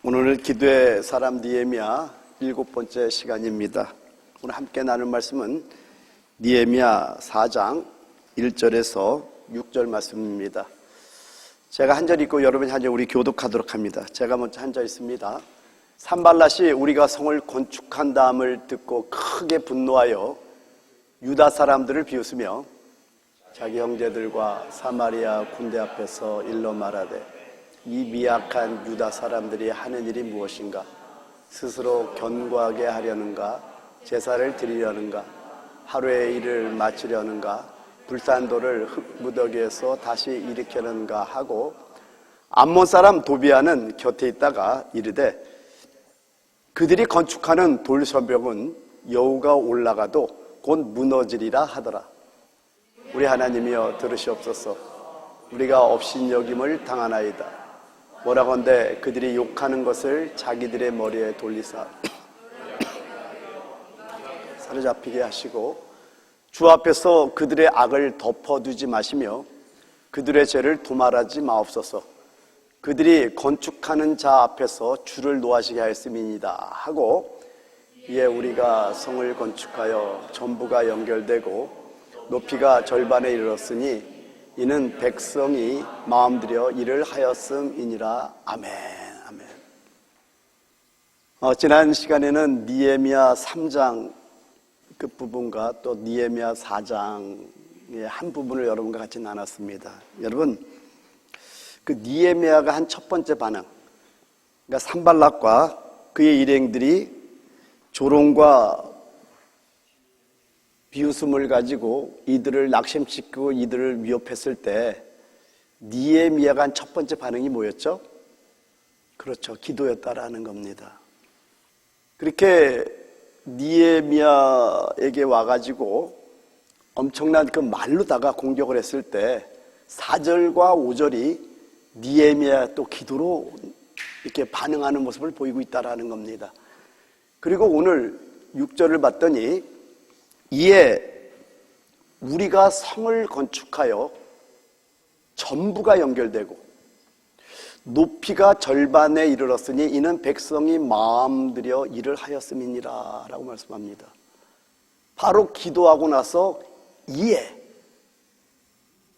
오늘 기도의 사람 느헤미야 7번째 시간입니다. 오늘 함께 나눌 말씀은 느헤미야 4장 1절에서 6절 말씀입니다. 제가 한 절 읽고 여러분이 한 절 우리 교독하도록 합니다. 제가 먼저 한 절 있습니다. 산발랏이 우리가 성을 건축한다함을 듣고 크게 분노하여 유다 사람들을 비웃으며 자기 형제들과 사마리아 군대 앞에서 일러 말하되 이 미약한 유다 사람들이 하는 일이 무엇인가? 스스로 견고하게 하려는가? 제사를 드리려는가? 하루의 일을 마치려는가? 불산도를 흙무더기에서 다시 일으키려는가 하고 암몬 사람 도비아는 곁에 있다가 이르되 그들이 건축하는 돌서벽은 여우가 올라가도 곧 무너지리라 하더라. 우리 하나님이여 들으시옵소서. 우리가 업신여김을 당하나이다. 뭐라건대 그들이 욕하는 것을 자기들의 머리에 돌리사 사로잡히게 하시고 주 앞에서 그들의 악을 덮어두지 마시며 그들의 죄를 도말하지 마옵소서. 그들이 건축하는 자 앞에서 주를 노하시게 하였음이니이다 하고 이에 우리가 성을 건축하여 전부가 연결되고 높이가 절반에 이르렀으니 이는 백성이 마음들여 일을 하였음이니라. 아멘. 아멘. 지난 시간에는 느헤미야 3장 그 부분과 또 느헤미야 4장의 한 부분을 여러분과 같이 나눴습니다. 여러분, 그 느헤미야가 한 첫 번째 반응, 그러니까 산발랏과 그의 일행들이 조롱과 비웃음을 가지고 이들을 낙심시키고 이들을 위협했을 때 느헤미야가 한 첫 번째 반응이 뭐였죠? 그렇죠, 기도였다라는 겁니다. 그렇게 느헤미야에게 와가지고 엄청난 그 말로다가 공격을 했을 때 4절과 5절이 느헤미야 또 기도로 이렇게 반응하는 모습을 보이고 있다라는 겁니다. 그리고 오늘 6절을 봤더니 이에 우리가 성을 건축하여 전부가 연결되고 높이가 절반에 이르렀으니 이는 백성이 마음들여 일을 하였음이니라 라고 말씀합니다. 바로 기도하고 나서 이에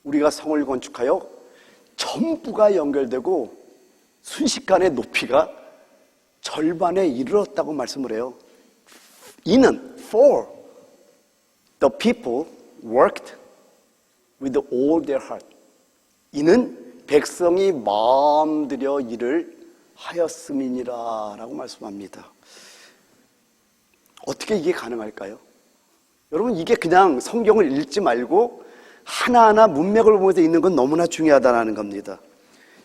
우리가 성을 건축하여 전부가 연결되고 순식간에 높이가 절반에 이르렀다고 말씀을 해요. 이는 for the people worked with all their heart. 이는 백성이 마음들여 일을 하였음이니라 라고 말씀합니다. 어떻게 이게 가능할까요? 여러분, 이게 그냥 성경을 읽지 말고 하나하나 문맥을 보면서 읽는 건 너무나 중요하다는 겁니다.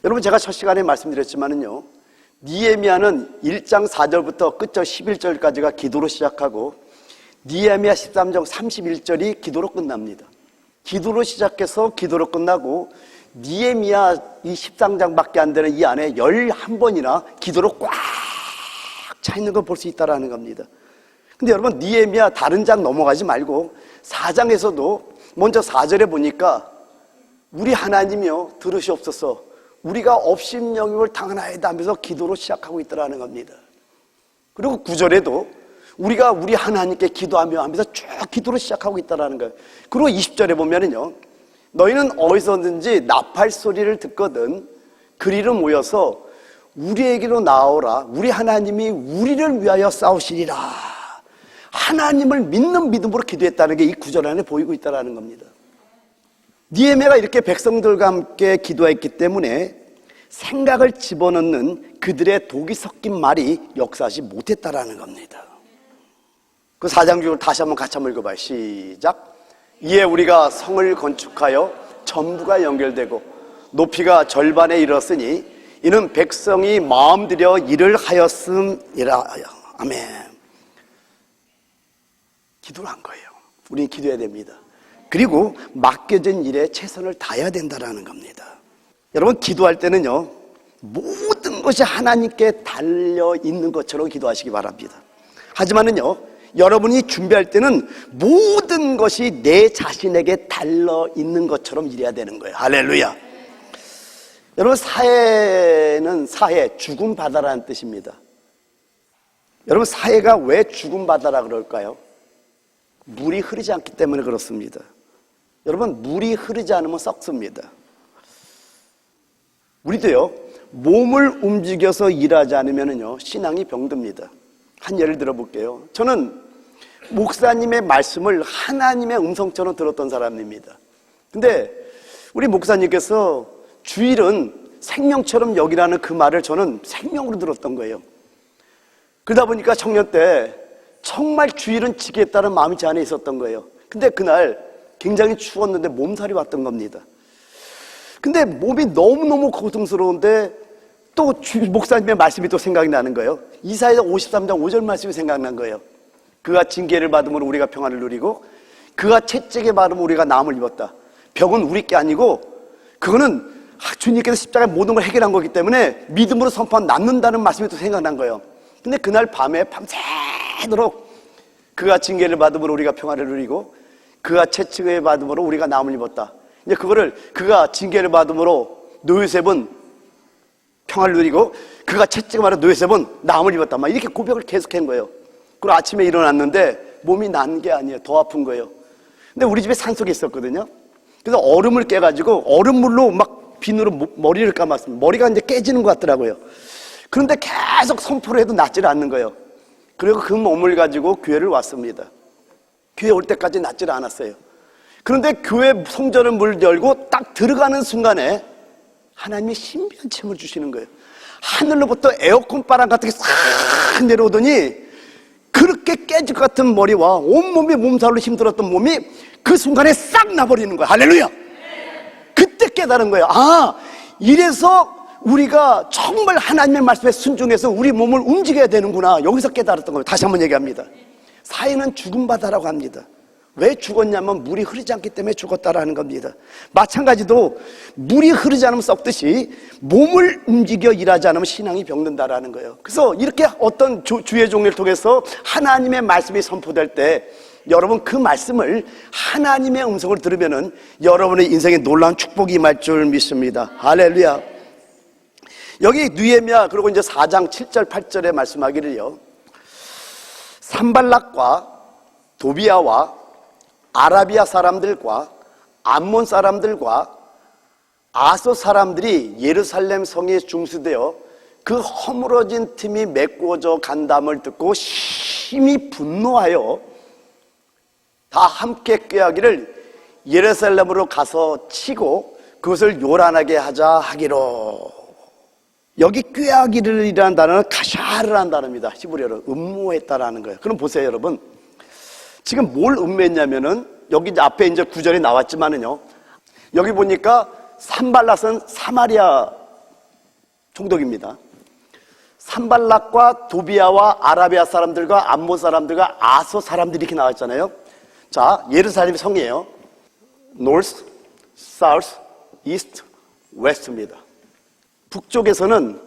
여러분, 제가 첫 시간에 말씀드렸지만은요, 느헤미야는 1장 4절부터 끝절 11절까지가 기도로 시작하고 느헤미야 13장 31절이 기도로 끝납니다. 기도로 시작해서 기도로 끝나고 느헤미야 이 13장밖에 안 되는 이 안에 11번이나 기도로 꽉 차 있는 걸 볼 수 있다는 겁니다. 근데 여러분, 느헤미야 다른 장 넘어가지 말고 4장에서도 먼저 4절에 보니까 우리 하나님이여 들으시옵소서. 우리가 업신여김을 당하나이다 하면서 기도로 시작하고 있다는 겁니다. 그리고 9절에도 우리가 우리 하나님께 기도하며 하면서 쭉 기도로 시작하고 있다는 거예요. 그리고 20절에 보면은요, 너희는 어디서든지 나팔 소리를 듣거든 그리로 모여서 우리에게로 나오라. 우리 하나님이 우리를 위하여 싸우시리라. 하나님을 믿는 믿음으로 기도했다는 게 이 구절 안에 보이고 있다는 겁니다. 느헤미야가 이렇게 백성들과 함께 기도했기 때문에 생각을 집어넣는 그들의 독이 섞인 말이 역사하지 못했다라는 겁니다. 그 4장 중을 다시 한번 같이 한번 읽어봐요. 시작. 이에 우리가 성을 건축하여 전부가 연결되고 높이가 절반에 이르렀으니 이는 백성이 마음들여 일을 하였음이라. 아멘. 기도를 한 거예요. 우리는 기도해야 됩니다. 그리고 맡겨진 일에 최선을 다해야 된다는 겁니다. 여러분, 기도할 때는요, 모든 것이 하나님께 달려있는 것처럼 기도하시기 바랍니다. 하지만은요, 여러분이 준비할 때는 모든 것이 내 자신에게 달려있는 것처럼 일해야 되는 거예요. 할렐루야. 여러분, 사해는 사해, 죽음 바다라는 뜻입니다. 여러분, 사해가 왜 죽음 바다라 그럴까요? 물이 흐르지 않기 때문에 그렇습니다. 여러분, 물이 흐르지 않으면 썩습니다. 우리도요, 몸을 움직여서 일하지 않으면요, 신앙이 병듭니다. 한 예를 들어볼게요. 저는 목사님의 말씀을 하나님의 음성처럼 들었던 사람입니다. 근데 우리 목사님께서 주일은 생명처럼 여기라는 그 말을 저는 생명으로 들었던 거예요. 그러다 보니까 청년 때 정말 주일은 지키겠다는 마음이 제 안에 있었던 거예요. 근데 그날 굉장히 추웠는데 몸살이 왔던 겁니다. 근데 몸이 너무너무 고통스러운데 또 목사님의 말씀이 또 생각이 나는 거예요. 이사야 53장 5절 말씀이 생각난 거예요. 그가 징계를 받음으로 우리가 평안을 누리고 그가 채찍에 받음으로 우리가 나음을 입었다. 병은 우리 게 아니고 그거는 주님께서 십자가에 모든 걸 해결한 거기 때문에 믿음으로 선포한 낫는다는 말씀이 또 생각난 거예요. 근데 그날 밤에 밤새도록 그가 징계를 받음으로 우리가 평안을 누리고 그가 채찍을 받음으로 우리가 나음을 입었다. 이제 그거를 그가 징계를 받음으로 노요셉은 평안을 누리고 그가 채찍을 받아 노요셉은 나음을 입었다. 막 이렇게 고백을 계속한 거예요. 그리고 아침에 일어났는데 몸이 난 게 아니에요. 더 아픈 거예요. 근데 우리 집에 산속에 있었거든요. 그래서 얼음을 깨가지고 얼음물로 막 비누로 머리를 감았습니다. 머리가 이제 깨지는 것 같더라고요. 그런데 계속 선포를 해도 낫질 않는 거예요. 그리고 그 몸을 가지고 교회를 왔습니다. 교회 올 때까지 낫질 않았어요. 그런데 교회 성전의 문을 열고 딱 들어가는 순간에 하나님이 신비한 을 주시는 거예요. 하늘로부터 에어컨 바람 같은 게 싹 내려오더니 그렇게 깨질 것 같은 머리와 온몸이 몸살로 힘들었던 몸이 그 순간에 싹 나버리는 거예요. 할렐루야! 그때 깨달은 거예요. 아, 이래서 우리가 정말 하나님의 말씀에 순종해서 우리 몸을 움직여야 되는구나. 여기서 깨달았던 거예요. 다시 한번 얘기합니다. 사해는 죽음 바다라고 합니다. 왜 죽었냐면 물이 흐르지 않기 때문에 죽었다라는 겁니다. 마찬가지로 물이 흐르지 않으면 썩듯이 몸을 움직여 일하지 않으면 신앙이 병든다라는 거예요. 그래서 이렇게 어떤 주의 종을 통해서 하나님의 말씀이 선포될 때 여러분 그 말씀을 하나님의 음성을 들으면은 여러분의 인생에 놀라운 축복이 임할 줄 믿습니다. 할렐루야. 여기 느헤미야 그리고 이제 4장 7절 8절에 말씀하기를요, 산발락과 도비아와 아라비아 사람들과 암몬 사람들과 아소 사람들이 예루살렘 성에 중수되어 그 허물어진 틈이 메꾸어져 간담을 듣고 심히 분노하여 다 함께 꾀하기를 예루살렘으로 가서 치고 그것을 요란하게 하자 하기로. 여기 꾀하기를이라는 단어는 카샤르라는 단어입니다. 히브리어로 음모했다라는 거예요. 그럼 보세요, 여러분. 지금 뭘 음모했냐면은 여기 이제 앞에 이제 구절이 나왔지만은요, 여기 보니까 산발락은 사마리아 총독입니다. 산발락과 도비아와 아라비아 사람들과 암몬 사람들과 아소 사람들이 이렇게 나왔잖아요. 자, 예루살렘 성이에요. North, South, East, West입니다. 북쪽에서는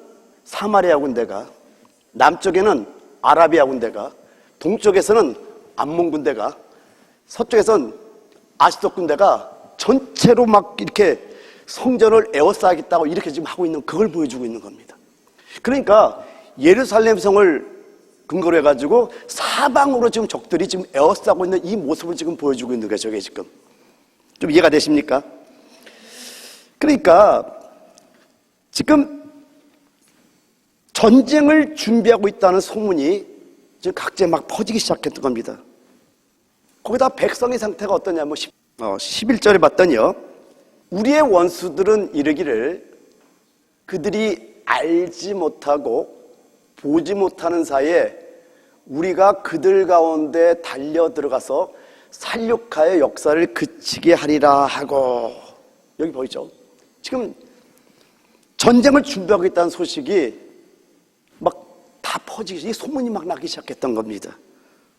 사마리아 군대가, 남쪽에는 아라비아 군대가, 동쪽에서는 암몬 군대가, 서쪽에서는 아시도 군대가 전체로 막 이렇게 성전을 에워싸겠다고 이렇게 지금 하고 있는, 그걸 보여주고 있는 겁니다. 그러니까 예루살렘 성을 근거로 해가지고 사방으로 지금 적들이 지금 에워싸고 있는 이 모습을 지금 보여주고 있는 거예요. 저게 지금 좀 이해가 되십니까? 그러니까 지금 전쟁을 준비하고 있다는 소문이 지금 각지에 막 퍼지기 시작했던 겁니다. 거기다 백성의 상태가 어떠냐면 11절에 봤더니요, 우리의 원수들은 이르기를 그들이 알지 못하고 보지 못하는 사이에 우리가 그들 가운데 달려 들어가서 살육하여 역사를 그치게 하리라 하고. 여기 보이죠? 지금 전쟁을 준비하고 있다는 소식이 막 다 퍼지기, 소문이 막 나기 시작했던 겁니다.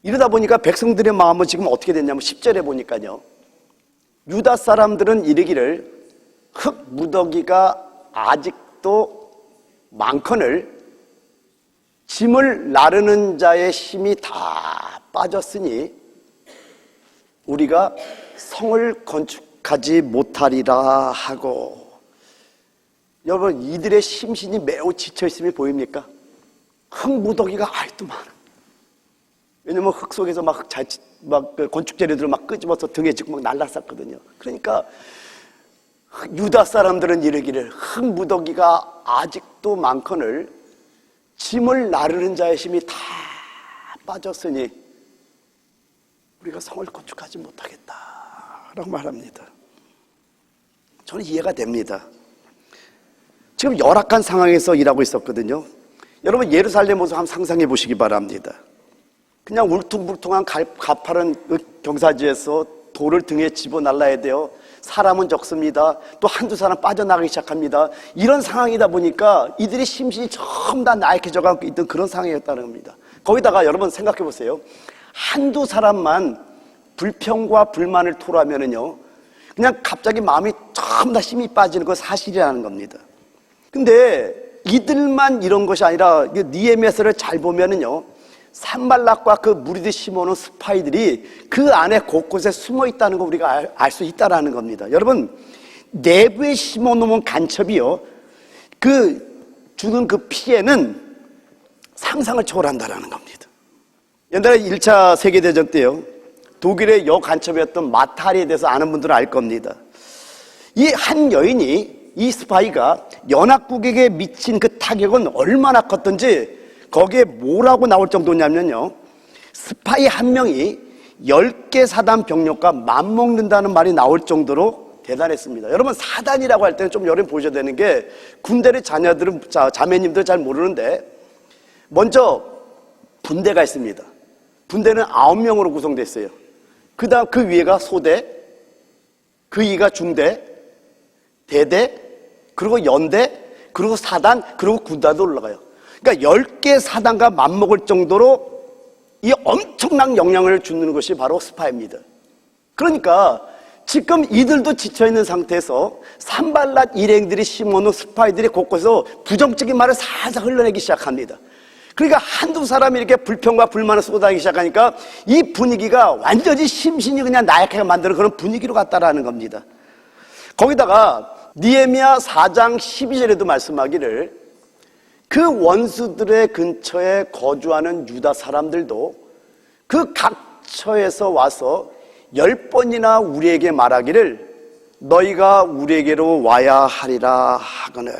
이러다 보니까 백성들의 마음은 지금 어떻게 됐냐면 10절에 보니까요, 유다 사람들은 이르기를 흙 무더기가 아직도 많거늘 짐을 나르는 자의 힘이 다 빠졌으니 우리가 성을 건축하지 못하리라 하고. 여러분, 이들의 심신이 매우 지쳐있음이 보입니까? 흙무더기가 아직도 많아. 왜냐면 흙 속에서 그 건축재료들을 막 끄집어서 등에 지고 막 날라쌌거든요. 그러니까 유다 사람들은 이르기를 흙무더기가 아직도 많거늘 짐을 나르는 자의 힘이 다 빠졌으니 우리가 성을 건축하지 못하겠다라고 말합니다. 저는 이해가 됩니다. 지금 열악한 상황에서 일하고 있었거든요. 여러분, 예루살렘 모습 한번 상상해 보시기 바랍니다. 그냥 울퉁불퉁한 가파른 경사지에서 돌을 등에 집어날라야 돼요. 사람은 적습니다. 또 한두 사람 빠져나가기 시작합니다. 이런 상황이다 보니까 이들의 심신이 전부 다 나약해져가고 있던 그런 상황이었다는 겁니다. 거기다가 여러분 생각해 보세요. 한두 사람만 불평과 불만을 토로하면은요, 그냥 갑자기 마음이 전부 다 힘이 빠지는 건 사실이라는 겁니다. 근데 이들만 이런 것이 아니라 느헤미야서를 잘 보면은요, 산발락과 그 무리들 심어놓은 스파이들이 그 안에 곳곳에 숨어 있다는 거 우리가 알 수 있다라는 겁니다. 여러분, 내부에 심어놓은 간첩이요, 그 주는 그 피해는 상상을 초월한다라는 겁니다. 옛날에 1차 세계대전 때요, 독일의 여간첩이었던 마타리에 대해서 아는 분들은 알 겁니다. 이 한 여인이, 이 스파이가 연합국에게 미친 그 타격은 얼마나 컸던지 거기에 뭐라고 나올 정도냐면요, 스파이 한 명이 10개 사단 병력과 맞먹는다는 말이 나올 정도로 대단했습니다. 여러분, 사단이라고 할 때는 좀 여러분 보셔야 되는 게, 군대의 자매님들 잘 모르는데, 먼저 분대가 있습니다. 분대는 9명으로 구성되어 있어요. 그 다음 그 위에가 소대, 그 위가 중대, 대대, 그리고 연대, 그리고 사단, 그리고 군단도 올라가요. 그러니까 10개 사단과 맞먹을 정도로 이 엄청난 영향을 주는 것이 바로 스파이입니다. 그러니까 지금 이들도 지쳐있는 상태에서 산발랏 일행들이 심어놓은 스파이들이 곳곳에서 부정적인 말을 살살 흘러내기 시작합니다. 그러니까 한두 사람이 이렇게 불평과 불만을 쏟아내기 시작하니까 이 분위기가 완전히 심신이 그냥 나약하게 만드는 그런 분위기로 갔다라는 겁니다. 거기다가 느헤미야 4장 12절에도 말씀하기를 그 원수들의 근처에 거주하는 유다 사람들도 그 각처에서 와서 10번이나 우리에게 말하기를 너희가 우리에게로 와야 하리라 하거늘.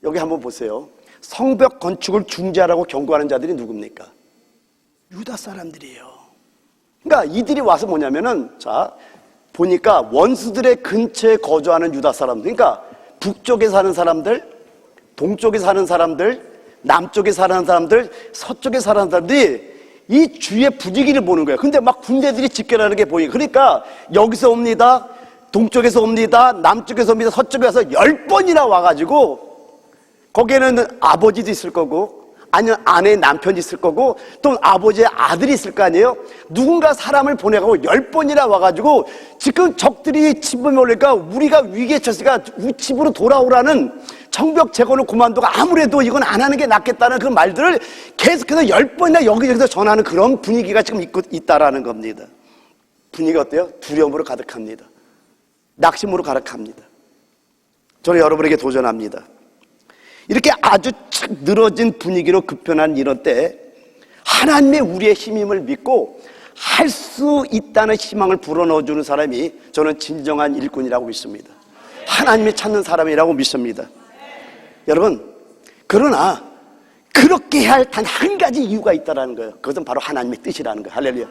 여기 한번 보세요. 성벽 건축을 중지하라고 경고하는 자들이 누굽니까? 유다 사람들이에요. 그러니까 이들이 와서 뭐냐면은, 자, 보니까 원수들의 근처에 거주하는 유다 사람들, 그러니까 북쪽에 사는 사람들, 동쪽에 사는 사람들, 남쪽에 사는 사람들, 서쪽에 사는 사람들이 이 주위의 분위기를 보는 거예요. 근데 막 군대들이 집결하는 게 보이고, 그러니까 여기서 옵니다, 동쪽에서 옵니다, 남쪽에서 옵니다, 서쪽에서 10번이나 와가지고 거기에는 아버지도 있을 거고, 아니면 아내의 남편이 있을 거고, 또 아버지의 아들이 있을 거 아니에요? 누군가 사람을 보내가고 10번이나 와가지고 지금 적들이 집을 올리니까 우리가 위기에 처했으니까 집으로 돌아오라는 성벽 재건을 그만두고 아무래도 이건 안 하는 게 낫겠다는 그 말들을 계속해서 10번이나 여기저기서 전하는 그런 분위기가 지금 있다라는 겁니다. 분위기가 어때요? 두려움으로 가득합니다. 낙심으로 가득합니다. 저는 여러분에게 도전합니다. 이렇게 아주 착 늘어진 분위기로 급변한 이런 때 하나님의 우리의 힘임을 믿고 할 수 있다는 희망을 불어넣어주는 사람이 저는 진정한 일꾼이라고 믿습니다. 하나님이 찾는 사람이라고 믿습니다. 여러분, 그러나 그렇게 해야 할 단 한 가지 이유가 있다는 거예요. 그것은 바로 하나님의 뜻이라는 거예요. 할렐루야.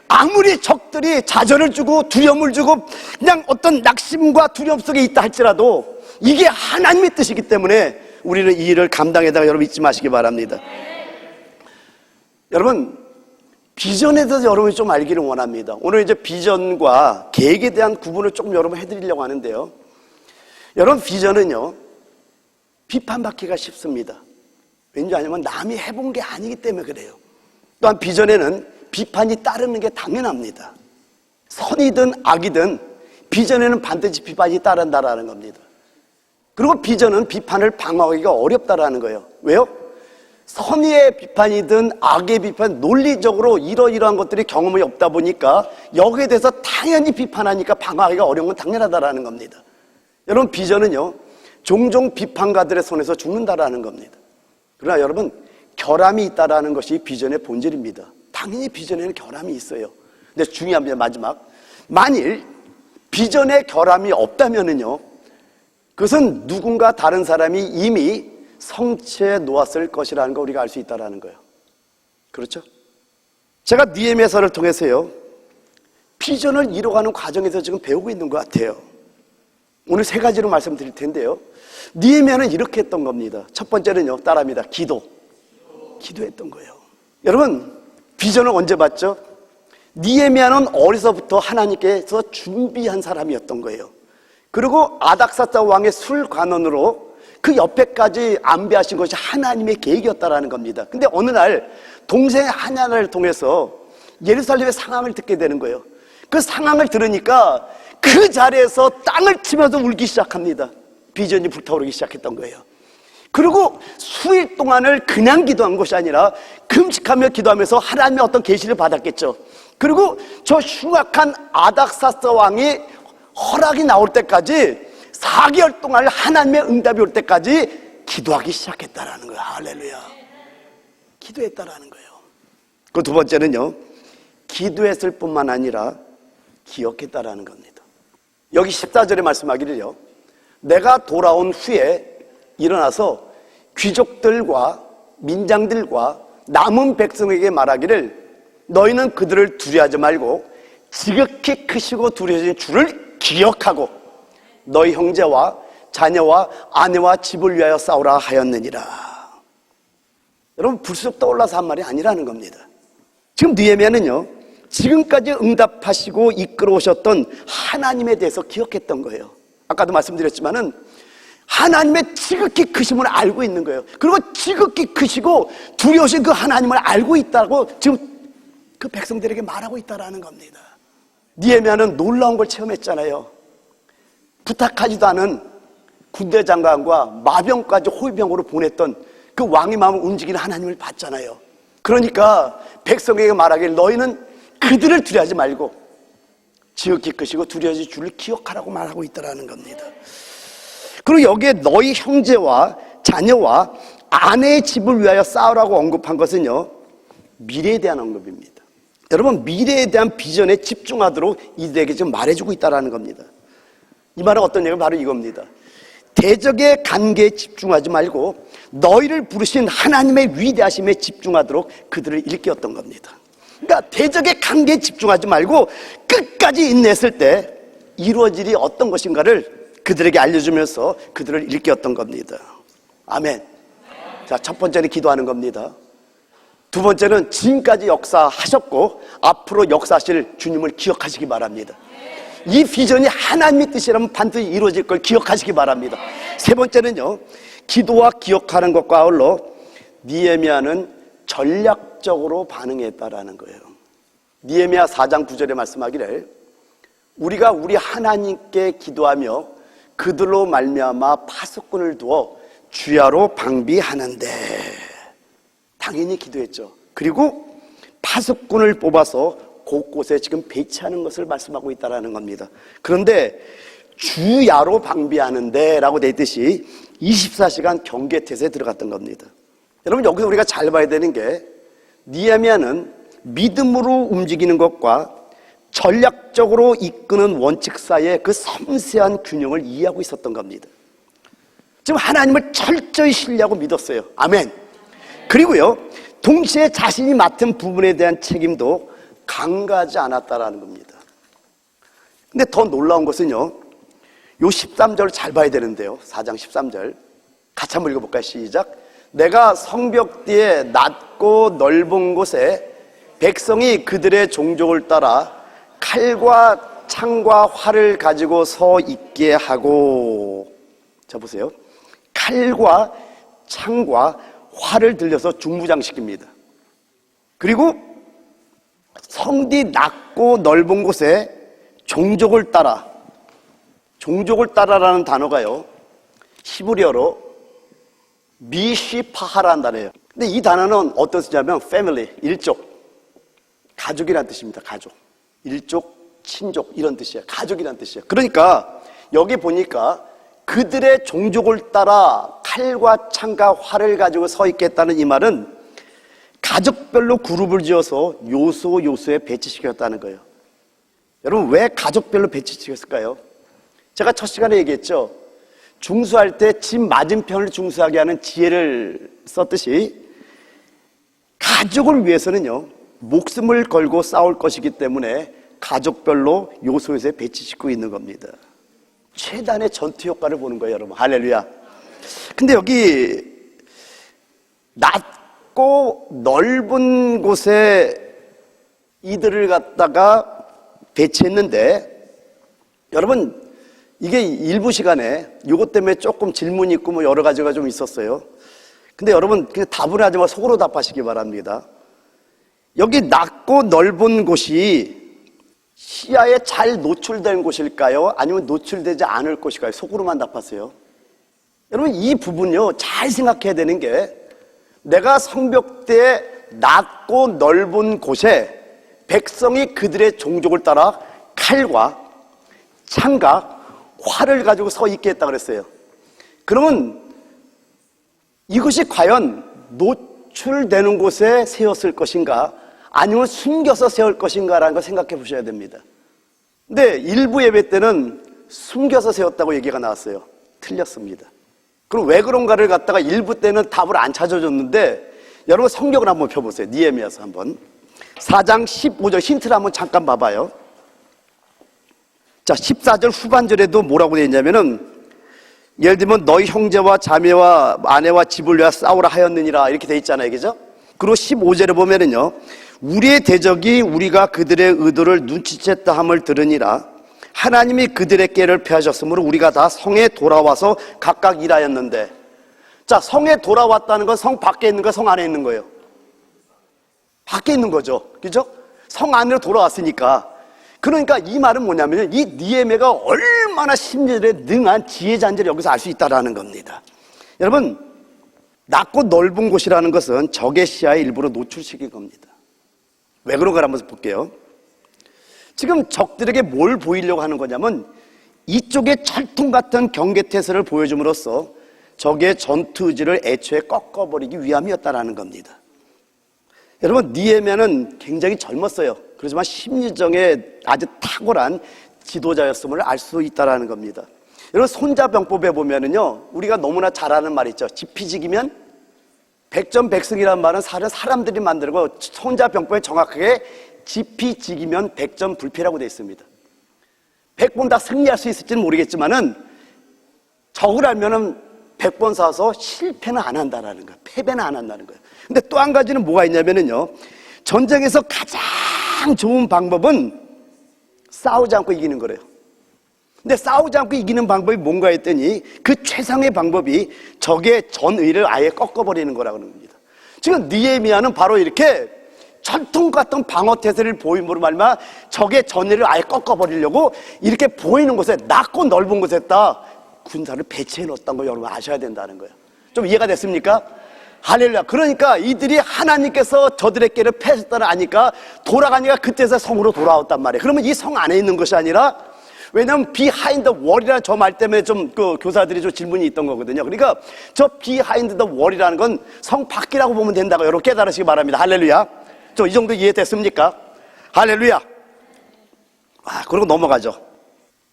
아무리 적들이 자전을 주고 두려움을 주고 그냥 어떤 낙심과 두려움 속에 있다 할지라도 이게 하나님의 뜻이기 때문에 우리는 이 일을 감당해다가 여러분 잊지 마시기 바랍니다. 여러분, 비전에 대해서 여러분이 좀 알기를 원합니다. 오늘 이제 비전과 계획에 대한 구분을 조금 여러분 해드리려고 하는데요. 여러분, 비전은요, 비판받기가 쉽습니다. 왠지 아니면 남이 해본 게 아니기 때문에 그래요. 또한 비전에는 비판이 따르는 게 당연합니다. 선이든 악이든 비전에는 반드시 비판이 따른다라는 겁니다. 그리고 비전은 비판을 방어하기가 어렵다라는 거예요. 왜요? 선의의 비판이든 악의 비판, 논리적으로 이러이러한 것들이 경험이 없다 보니까 여기에 대해서 당연히 비판하니까 방어하기가 어려운 건 당연하다라는 겁니다. 여러분, 비전은요, 종종 비판가들의 손에서 죽는다라는 겁니다. 그러나 여러분, 결함이 있다라는 것이 비전의 본질입니다. 당연히 비전에는 결함이 있어요. 근데 중요합니다. 마지막, 만일 비전에 결함이 없다면은요, 그것은 누군가 다른 사람이 이미 성취해 놓았을 것이라는 거 우리가 알 수 있다는 거예요. 그렇죠? 제가 느헤미야서를 통해서요, 비전을 이뤄가는 과정에서 지금 배우고 있는 것 같아요. 오늘 세 가지로 말씀드릴 텐데요, 느헤미야는 이렇게 했던 겁니다. 첫 번째는요, 따라합니다. 기도했던 거예요. 여러분, 비전을 언제 봤죠? 느헤미야는 어려서부터 하나님께서 준비한 사람이었던 거예요. 그리고 아닥사스다 왕의 술관원으로 그 옆에까지 안배하신 것이 하나님의 계획이었다라는 겁니다. 근데 어느 날 동생 하나를 통해서 예루살렘의 상황을 듣게 되는 거예요. 그 상황을 들으니까 그 자리에서 땅을 치면서 울기 시작합니다. 비전이 불타오르기 시작했던 거예요. 그리고 수일 동안을 그냥 기도한 것이 아니라 금식하며 기도하면서 하나님의 어떤 계시를 받았겠죠. 그리고 저 흉악한 아닥사스다 왕이 허락이 나올 때까지 4개월 동안 하나님의 응답이 올 때까지 기도하기 시작했다라는 거예요. 할렐루야. 기도했다라는 거예요. 그 두 번째는요, 기도했을 뿐만 아니라 기억했다라는 겁니다. 여기 14절에 말씀하기를요, 내가 돌아온 후에 일어나서 귀족들과 민장들과 남은 백성에게 말하기를 너희는 그들을 두려워하지 말고 지극히 크시고 두려워진 주를 기억하고 너희 형제와 자녀와 아내와 집을 위하여 싸우라 하였느니라. 여러분, 불쑥 떠올라서 한 말이 아니라는 겁니다. 지금 느헤미야는요, 지금까지 응답하시고 이끌어오셨던 하나님에 대해서 기억했던 거예요. 아까도 말씀드렸지만은 하나님의 지극히 크심을 알고 있는 거예요. 그리고 지극히 크시고 두려우신 그 하나님을 알고 있다고 지금 그 백성들에게 말하고 있다라는 겁니다. 느헤미야는 놀라운 걸 체험했잖아요. 부탁하지도 않은 군대 장관과 마병까지 호위병으로 보냈던 그 왕의 마음을 움직이는 하나님을 봤잖아요. 그러니까 백성에게 말하길 너희는 그들을 두려워하지 말고 지극히 크시고 두려워질 줄을 기억하라고 말하고 있다라는 겁니다. 그리고 여기에 너희 형제와 자녀와 아내의 집을 위하여 싸우라고 언급한 것은요, 미래에 대한 언급입니다. 여러분, 미래에 대한 비전에 집중하도록 이들에게 지금 말해주고 있다는 겁니다. 이 말은 어떤 얘기가 바로 이겁니다. 대적의 관계에 집중하지 말고 너희를 부르신 하나님의 위대하심에 집중하도록 그들을 일깨웠던 겁니다. 그러니까 대적의 관계에 집중하지 말고 끝까지 인내했을 때 이루어질이 어떤 것인가를 그들에게 알려주면서 그들을 일깨웠던 겁니다. 아멘. 자, 첫 번째는 기도하는 겁니다. 두 번째는 지금까지 역사하셨고 앞으로 역사하실 주님을 기억하시기 바랍니다. 이 비전이 하나님의 뜻이라면 반드시 이루어질 걸 기억하시기 바랍니다. 세 번째는요, 기도와 기억하는 것과 아울러 느헤미야는 전략적으로 반응했다라는 거예요. 느헤미야 4장 9절에 말씀하기를 우리가 우리 하나님께 기도하며 그들로 말미암아 파수꾼을 두어 주야로 방비하는데, 당연히 기도했죠. 그리고 파수꾼을 뽑아서 곳곳에 지금 배치하는 것을 말씀하고 있다는 겁니다. 그런데 주야로 방비하는데 라고 돼 있듯이 24시간 경계태세에 들어갔던 겁니다. 여러분, 여기서 우리가 잘 봐야 되는 게 느헤미야는 믿음으로 움직이는 것과 전략적으로 이끄는 원칙 사이의 그 섬세한 균형을 이해하고 있었던 겁니다. 지금 하나님을 철저히 신뢰하고 믿었어요. 아멘. 그리고요, 동시에 자신이 맡은 부분에 대한 책임도 강구하지 않았다라는 겁니다. 근데 더 놀라운 것은요, 요 13절을 잘 봐야 되는데요. 4장 13절 같이 한번 읽어볼까요? 시작. 내가 성벽 뒤에 낮고 넓은 곳에 백성이 그들의 종족을 따라 칼과 창과 활을 가지고 서 있게 하고, 자 보세요. 칼과 창과 활을 들려서 중무장시킵니다. 그리고 성뒤 낮고 넓은 곳에 종족을 따라, 종족을 따라라는 단어가요, 히브리어로 미시파하라는 단어예요. 근데 이 단어는 어떤 뜻이냐면 family, 일족, 가족이라는 뜻입니다. 가족, 일족, 친족 이런 뜻이에요. 가족이라는 뜻이에요. 그러니까 여기 보니까 그들의 종족을 따라 칼과 창과 활을 가지고 서 있겠다는 이 말은 가족별로 그룹을 지어서 요소에 배치시켰다는 거예요. 여러분, 왜 가족별로 배치시켰을까요? 제가 첫 시간에 얘기했죠. 중수할 때 집 맞은편을 중수하게 하는 지혜를 썼듯이 가족을 위해서는요, 목숨을 걸고 싸울 것이기 때문에 가족별로 요소에 배치시키고 있는 겁니다. 최단의 전투 효과를 보는 거예요, 여러분. 할렐루야. 근데 여기 낮고 넓은 곳에 이들을 갖다가 배치했는데, 여러분, 이게 일부 시간에 이것 때문에 조금 질문이 있고 뭐 여러 가지가 좀 있었어요. 근데 여러분, 그냥 답을 하지 말고 속으로 답하시기 바랍니다. 여기 낮고 넓은 곳이 시야에 잘 노출된 곳일까요? 아니면 노출되지 않을 곳일까요? 속으로만 답하세요. 여러분, 이 부분요, 잘 생각해야 되는 게, 내가 성벽대에 낮고 넓은 곳에 백성이 그들의 종족을 따라 칼과 창과 활을 가지고 서 있게 했다 그랬어요. 그러면 이것이 과연 노출되는 곳에 세웠을 것인가, 아니면 숨겨서 세울 것인가라는 걸 생각해 보셔야 됩니다. 근데 일부 예배 때는 숨겨서 세웠다고 얘기가 나왔어요. 틀렸습니다. 그럼 왜 그런가를 갖다가 일부 때는 답을 안 찾아줬는데, 여러분 성경을 한번 펴보세요. 느헤미야서 한번 4장 15절 힌트를 한번 잠깐 봐봐요. 자, 14절 후반절에도 뭐라고 되어 있냐면은, 예를 들면 너희 형제와 자매와 아내와 집을 위하여 싸우라 하였느니라 이렇게 되어 있잖아요, 그죠? 그리고 15절에 보면은요, 우리의 대적이 우리가 그들의 의도를 눈치챘다 함을 들으니라. 하나님이 그들의 꾀를 펴하셨으므로 우리가 다 성에 돌아와서 각각 일하였는데. 자, 성에 돌아왔다는 건 성 밖에 있는 거, 성 안에 있는 거예요? 밖에 있는 거죠, 그죠? 성 안으로 돌아왔으니까. 그러니까 이 말은 뭐냐면, 이 느헤미야가 얼마나 심리에 능한 지혜자인지를 여기서 알 수 있다는 겁니다. 여러분, 낮고 넓은 곳이라는 것은 적의 시야에 일부러 노출시킨 겁니다. 왜 그런가 한번 볼게요. 지금 적들에게 뭘 보이려고 하는 거냐면, 이쪽에 철통 같은 경계태세를 보여줌으로써 적의 전투 의지를 애초에 꺾어버리기 위함이었다는 겁니다. 여러분, 느헤미야는 굉장히 젊었어요. 그렇지만 심리정에 아주 탁월한 지도자였음을 알 수 있다는 겁니다. 여러분, 손자병법에 보면은요, 우리가 너무나 잘 아는 말이 있죠. 지피지기면 백전백승이라는 말은 사람들이 만들고, 손자병법에 정확하게 지피지기면 백전불패라고 되어 있습니다. 100번 다 승리할 수 있을지는 모르겠지만은 적을 알면은 100번 싸서 실패는 안 한다는 거예요. 패배는 안 한다는 거예요. 근데 또 한 가지는 뭐가 있냐면은요, 전쟁에서 가장 좋은 방법은 싸우지 않고 이기는 거래요. 근데 싸우지 않고 이기는 방법이 뭔가 했더니, 그 최상의 방법이 적의 전의를 아예 꺾어버리는 거라고 하는 겁니다. 지금 느헤미야는 바로 이렇게 철통 같은 방어태세를 보임으로 말미암아 적의 전의를 아예 꺾어버리려고 이렇게 보이는 곳에, 낮고 넓은 곳에다 군사를 배치해 놓았다는 걸 여러분 아셔야 된다는 거예요. 좀 이해가 됐습니까? 할렐루야. 그러니까 이들이 하나님께서 저들의 꾀를 패하셨다는 아니까 돌아가니까 그때서 성으로 돌아왔단 말이에요. 그러면 이 성 안에 있는 것이 아니라, 왜냐하면 비하인드 월이라는 저 말 때문에 좀 교사들이 좀 질문이 있던 거거든요. 그러니까 저 비하인드 월이라는 건 성 밖이라고 보면 된다고 여러분 깨달으시기 바랍니다. 할렐루야. 이 정도 이해됐습니까? 할렐루야. 그리고 넘어가죠.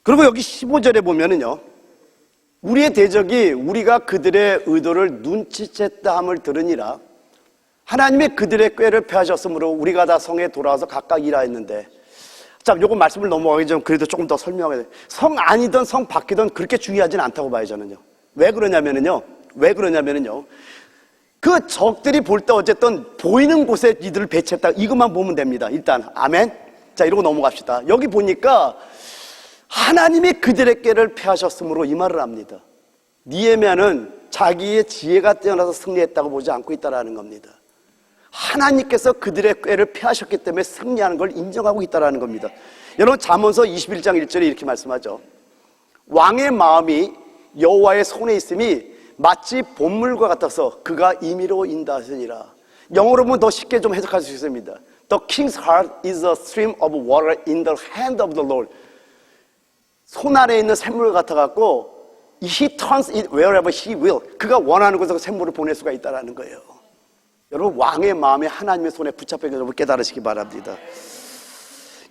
그리고 여기 15절에 보면은요, 우리의 대적이 우리가 그들의 의도를 눈치챘다 함을 들으니라. 하나님이 그들의 꾀를 펴하셨으므로 우리가 다 성에 돌아와서 각각 일하였는데. 자, 요거 말씀을 넘어가기 전 그래도 조금 더 설명해야 돼요. 성 안이든 성 밖이든 그렇게 중요하진 않다고 봐요, 저는요. 왜 그러냐면은요, 그 적들이 볼 때 어쨌든 보이는 곳에 이들을 배치했다, 이것만 보면 됩니다. 일단 아멘. 자, 이러고 넘어갑시다. 여기 보니까 하나님이 그들의 꾀를 펴하셨으므로 이 말을 합니다. 느헤미야는 자기의 지혜가 뛰어나서 승리했다고 보지 않고 있다는 겁니다. 하나님께서 그들의 꾀를 펴하셨기 때문에 승리하는 걸 인정하고 있다는 겁니다. 여러분, 잠언서 21장 1절에 이렇게 말씀하죠. 왕의 마음이 여호와의 손에 있음이 마치 봇물과 같아서 그가 임의로 인도하시니라. 영어로 보면 더 쉽게 좀 해석할 수 있습니다. The king's heart is a stream of water in the hand of the Lord. 손 안에 있는 샘물 같아갖고 He turns it wherever he will. 그가 원하는 곳으로 생물을 보낼 수가 있다는 거예요. 여러분, 왕의 마음이 하나님의 손에 붙잡혀 있는 여러분 깨달으시기 바랍니다.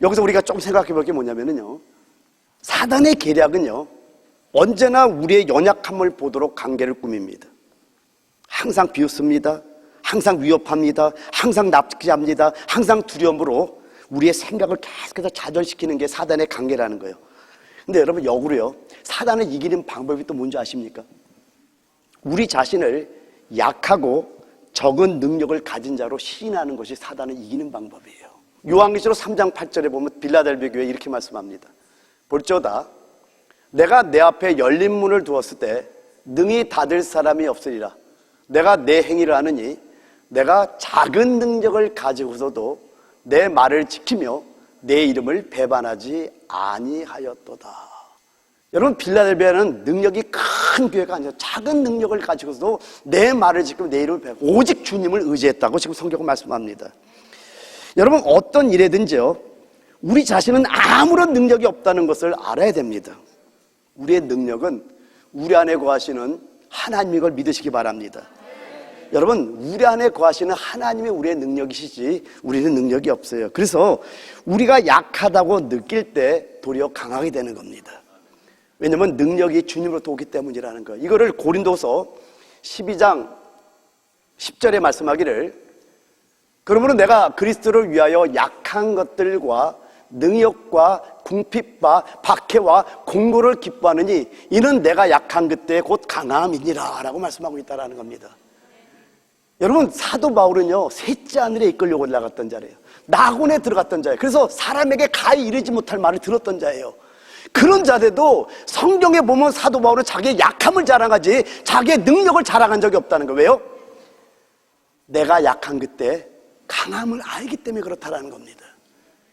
여기서 우리가 좀 생각해 볼 게 뭐냐면요, 사단의 계략은요, 언제나 우리의 연약함을 보도록 관계를 꾸밉니다. 항상 비웃습니다. 항상 위협합니다. 항상 납치합니다. 항상 두려움으로 우리의 생각을 계속해서 좌절시키는 게 사단의 관계라는 거예요. 근데 여러분, 역으로요, 사단을 이기는 방법이 또 뭔지 아십니까? 우리 자신을 약하고 적은 능력을 가진 자로 시인하는 것이 사단을 이기는 방법이에요. 요한계시록 3장 8절에 보면 빌라델비아 교회 이렇게 말씀합니다. 볼지어다 내가 내 앞에 열린 문을 두었을 때 능히 닫을 사람이 없으리라. 내가 내 행위를 아느니 내가 작은 능력을 가지고서도 내 말을 지키며 내 이름을 배반하지 아니하였도다. 여러분, 빌라델비아는 능력이 큰 교회가 아니라 작은 능력을 가지고서도 내 말을 지키며 내 이름을 배반하지, 오직 주님을 의지했다고 지금 성경은 말씀합니다. 여러분, 어떤 일에든지요, 우리 자신은 아무런 능력이 없다는 것을 알아야 됩니다. 우리의 능력은 우리 안에 거하시는 하나님인 걸 믿으시기 바랍니다. 여러분, 우리 안에 거하시는 하나님이 우리의 능력이시지 우리는 능력이 없어요. 그래서 우리가 약하다고 느낄 때 도리어 강하게 되는 겁니다. 왜냐하면 능력이 주님으로부터 오기 때문이라는 거예요. 이거를 고린도서 12장 10절에 말씀하기를, 그러므로 내가 그리스도를 위하여 약한 것들과 능력과 궁핍과 박해와 공고를 기뻐하느니 이는 내가 약한 그때 곧 강함이니라 라고 말씀하고 있다는 겁니다. 여러분, 사도 바울은요, 셋째 하늘에 이끌려고 올라갔던 자래요. 낙원에 들어갔던 자예요. 그래서 사람에게 가히 이르지 못할 말을 들었던 자예요. 그런 자들도 성경에 보면 사도 바울은 자기의 약함을 자랑하지 자기의 능력을 자랑한 적이 없다는 거예요. 왜요? 내가 약한 그때 강함을 알기 때문에 그렇다는 겁니다.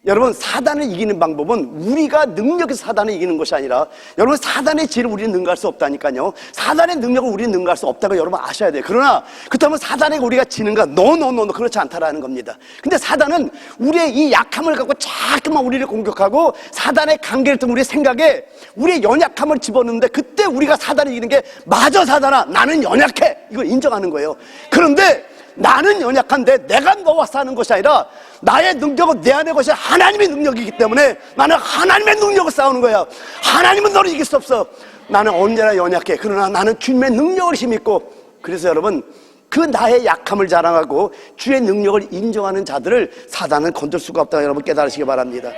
여러분, 사단을 이기는 방법은 우리가 능력에서 사단을 이기는 것이 아니라, 여러분, 사단의 지혜를 우리는 능가할 수 없다니까요. 사단의 능력을 우리는 능가할 수 없다고 여러분 아셔야 돼요. 그러나 그렇다면 사단에게 우리가 지는가? 노 그렇지 않다라는 겁니다. 근데 사단은 우리의 이 약함을 갖고 자꾸만 우리를 공격하고 사단의 관계를 통해 우리의 생각에 우리의 연약함을 집어넣는데, 그때 우리가 사단을 이기는 게, 맞아 사단아, 나는 연약해, 이걸 인정하는 거예요. 그런데 나는 연약한데 내가 너와 싸는 것이 아니라 나의 능력은 내 안의 것이 하나님의 능력이기 때문에 나는 하나님의 능력을 싸우는 거야. 하나님은 너를 이길 수 없어. 나는 언제나 연약해. 그러나 나는 주님의 능력을 힘입고. 그래서 여러분, 그 나의 약함을 자랑하고 주의 능력을 인정하는 자들을 사단은 건들 수가 없다고 여러분 깨달으시기 바랍니다.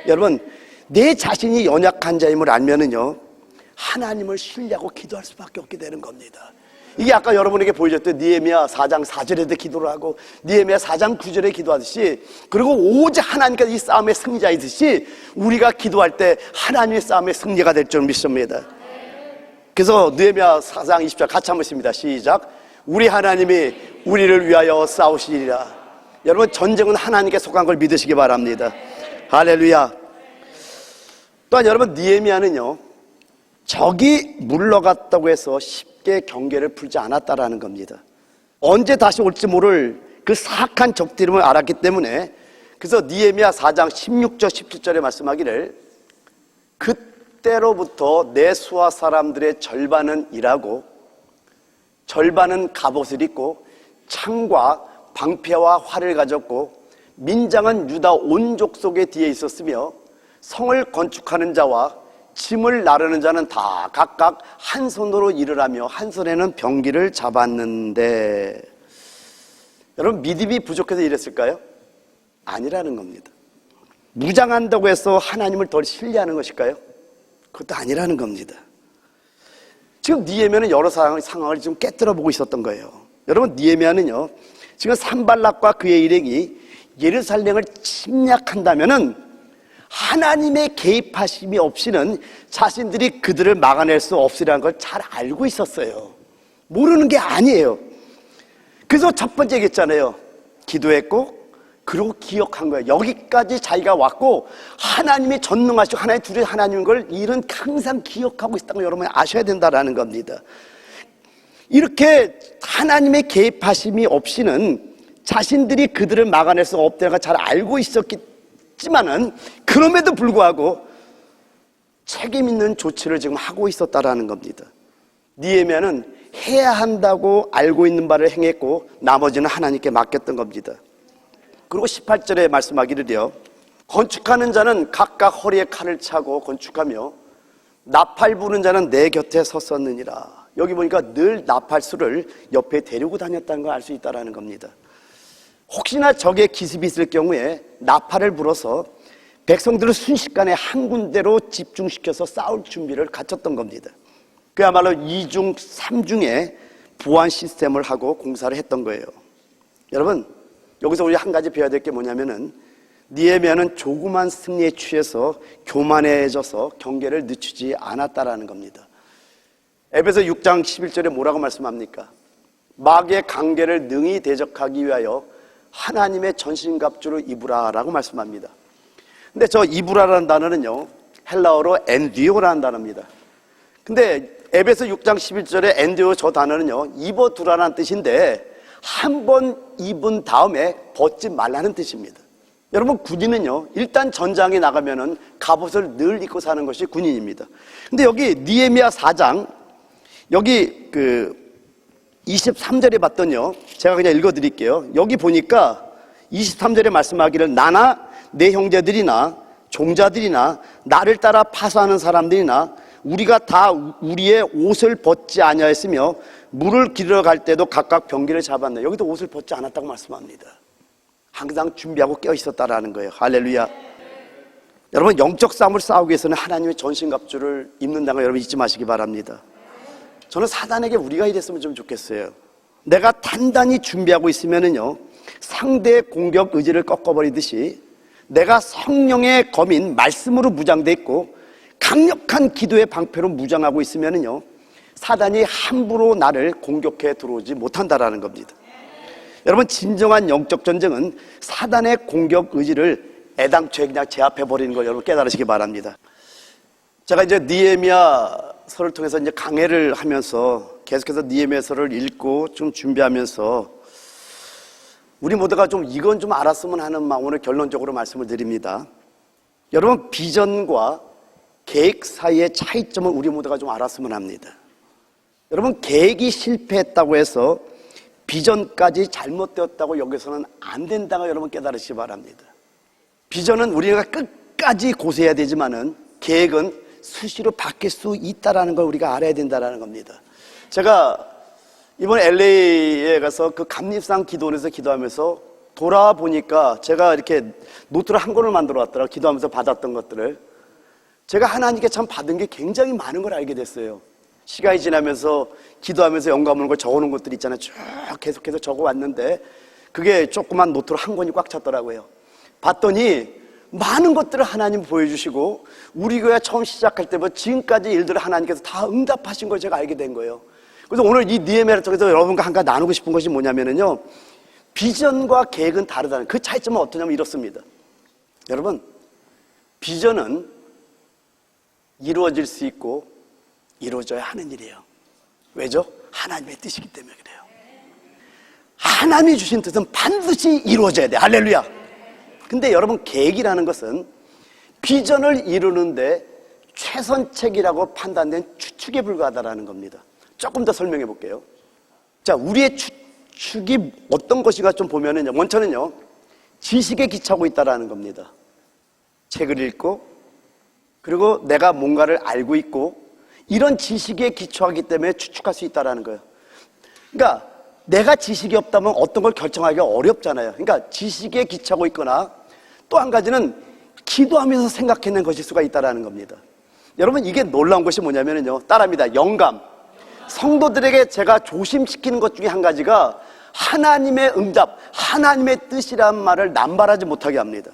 여러분, 내 자신이 연약한 자임을 알면은요, 하나님을 신뢰하고 기도할 수밖에 없게 되는 겁니다. 이게 아까 여러분에게 보여줬던 느헤미야 4장 4절에도 기도를 하고 느헤미야 4장 9절에 기도하듯이, 그리고 오직 하나님께서 이 싸움의 승리자이듯이 우리가 기도할 때 하나님의 싸움의 승리가 될 줄 믿습니다. 그래서 느헤미야 4장 20절 같이 한번 읽습니다. 시작. 우리 하나님이 우리를 위하여 싸우시리라. 여러분, 전쟁은 하나님께 속한 걸 믿으시기 바랍니다. 할렐루야. 또한 여러분, 느헤미야는요, 적이 물러갔다고 해서 쉽게 경계를 풀지 않았다라는 겁니다. 언제 다시 올지 모를 그 사악한 적들 이름을 알았기 때문에, 그래서 느헤미야 4장 16절 17절에 말씀하기를, 그때로부터 내 수하 사람들의 절반은 일하고 절반은 갑옷을 입고 창과 방패와 활을 가졌고 민장은 유다 온 족속의 뒤에 있었으며 성을 건축하는 자와 짐을 나르는 자는 다 각각 한 손으로 일을 하며 한 손에는 병기를 잡았는데, 여러분, 믿음이 부족해서 이랬을까요? 아니라는 겁니다. 무장한다고 해서 하나님을 덜 신뢰하는 것일까요? 그것도 아니라는 겁니다. 지금 느헤미야는 여러 상황을 지금 깨뜨려 보고 있었던 거예요. 여러분, 느헤미야는요, 지금 산발락과 그의 일행이 예루살렘을 침략한다면은 하나님의 개입하심이 없이는 자신들이 그들을 막아낼 수 없으리라는 걸 잘 알고 있었어요. 모르는 게 아니에요. 그래서 첫 번째 얘기했잖아요. 기도했고, 그리고 기억한 거예요. 여기까지 자기가 왔고 하나님이 전능하시고 하나님 둘이 하나님인 걸 일은 항상 기억하고 있다는 걸 여러분이 아셔야 된다는 겁니다. 이렇게 하나님의 개입하심이 없이는 자신들이 그들을 막아낼 수 없다는 걸 잘 알고 있었지만은, 그럼에도 불구하고 책임 있는 조치를 지금 하고 있었다라는 겁니다. 느헤미야는 해야 한다고 알고 있는 바를 행했고 나머지는 하나님께 맡겼던 겁니다. 그리고 18절에 말씀하기를요, 건축하는 자는 각각 허리에 칼을 차고 건축하며 나팔 부는 자는 내 곁에 섰었느니라. 여기 보니까 늘 나팔수를 옆에 데리고 다녔다는 걸 알 수 있다는 겁니다. 혹시나 적의 기습이 있을 경우에 나팔을 불어서 백성들을 순식간에 한 군데로 집중시켜서 싸울 준비를 갖췄던 겁니다. 그야말로 2중 3중의 보안 시스템을 하고 공사를 했던 거예요. 여러분, 여기서 우리 한 가지 배워야 될 게 뭐냐면은 느헤미야는 조그만 승리에 취해서 교만해져서 경계를 늦추지 않았다라는 겁니다. 에베소 6장 11절에 뭐라고 말씀합니까? 마귀의 관계를 능히 대적하기 위하여 하나님의 전신갑주를 입으라라고 말씀합니다. 근데 저 입으라라는 단어는요, 헬라어로 엔디오라는 단어입니다. 근데 에베소 6장 11절에 엔디오 저 단어는요, 입어두라는 뜻인데 한 번 입은 다음에 벗지 말라는 뜻입니다. 여러분, 군인은요, 일단 전장에 나가면은 갑옷을 늘 입고 사는 것이 군인입니다. 근데 여기 느헤미야 4장 여기 23절에 봤더니요, 제가 그냥 읽어드릴게요. 여기 보니까 23절에 말씀하기를 나나 내 형제들이나 종자들이나 나를 따라 파수하는 사람들이나 우리가 다 우리의 옷을 벗지 아니하였으며 물을 기르러 갈 때도 각각 병기를 잡았네. 여기도 옷을 벗지 않았다고 말씀합니다. 항상 준비하고 깨어 있었다라는 거예요. 할렐루야. 여러분, 영적 싸움을 싸우기 위해서는 하나님의 전신갑주를 입는다는 거 여러분 잊지 마시기 바랍니다. 저는 사단에게 우리가 이랬으면 좀 좋겠어요. 내가 단단히 준비하고 있으면은요, 상대의 공격 의지를 꺾어버리듯이 내가 성령의 검인 말씀으로 무장돼 있고 강력한 기도의 방패로 무장하고 있으면은요, 사단이 함부로 나를 공격해 들어오지 못한다라는 겁니다. 여러분, 진정한 영적 전쟁은 사단의 공격 의지를 애당초에 그냥 제압해 버리는 걸 여러분 깨달으시기 바랍니다. 제가 이제 느헤미야서를 통해서 이제 강해를 하면서 계속해서 느헤미야서를 읽고 좀 준비하면서 우리 모두가 좀 이건 좀 알았으면 하는 마음, 오늘 결론적으로 말씀을 드립니다. 여러분, 비전과 계획 사이의 차이점을 우리 모두가 좀 알았으면 합니다. 여러분, 계획이 실패했다고 해서 비전까지 잘못되었다고 여기서는 안 된다고 여러분 깨달으시기 바랍니다. 비전은 우리가 끝까지 고수해야 되지만은 계획은 수시로 바뀔 수 있다는 걸 우리가 알아야 된다는 겁니다. 제가 이번 LA에 가서 그 감립상 기도원에서 기도하면서 돌아보니까 제가 이렇게 노트를 한 권을 만들어 왔더라고요. 기도하면서 받았던 것들을. 제가 하나님께 참 받은 게 굉장히 많은 걸 알게 됐어요. 시간이 지나면서 기도하면서 영감 오는 걸 적어놓은 것들 있잖아요. 쭉 계속해서 적어왔는데 그게 조그만 노트로 한 권이 꽉 찼더라고요. 봤더니 많은 것들을 하나님 보여주시고 우리 교회 처음 시작할 때부터 지금까지 일들을 하나님께서 다 응답하신 걸 제가 알게 된 거예요. 그래서 오늘 이 느헤미야를 통해서 여러분과 함께 나누고 싶은 것이 뭐냐면요, 비전과 계획은 다르다는 그 차이점은 어떠냐면 이렇습니다. 여러분, 비전은 이루어질 수 있고 이루어져야 하는 일이에요. 왜죠? 하나님의 뜻이기 때문에 그래요. 하나님이 주신 뜻은 반드시 이루어져야 돼. 할렐루야. 근데 여러분, 계획이라는 것은 비전을 이루는데 최선책이라고 판단된 추측에 불과하다는 겁니다. 조금 더 설명해 볼게요. 자, 우리의 추측이 어떤 것인가 좀 보면은요, 원천은요, 지식에 기초하고 있다는 겁니다. 책을 읽고, 그리고 내가 뭔가를 알고 있고, 이런 지식에 기초하기 때문에 추측할 수 있다는 거예요. 그러니까 내가 지식이 없다면 어떤 걸 결정하기가 어렵잖아요. 그러니까 지식에 기초하고 있거나 또 한 가지는 기도하면서 생각해낸 것일 수가 있다는 겁니다. 여러분, 이게 놀라운 것이 뭐냐면요, 따라합니다. 영감. 성도들에게 제가 조심시키는 것 중에 한 가지가 하나님의 응답, 하나님의 뜻이란 말을 남발하지 못하게 합니다.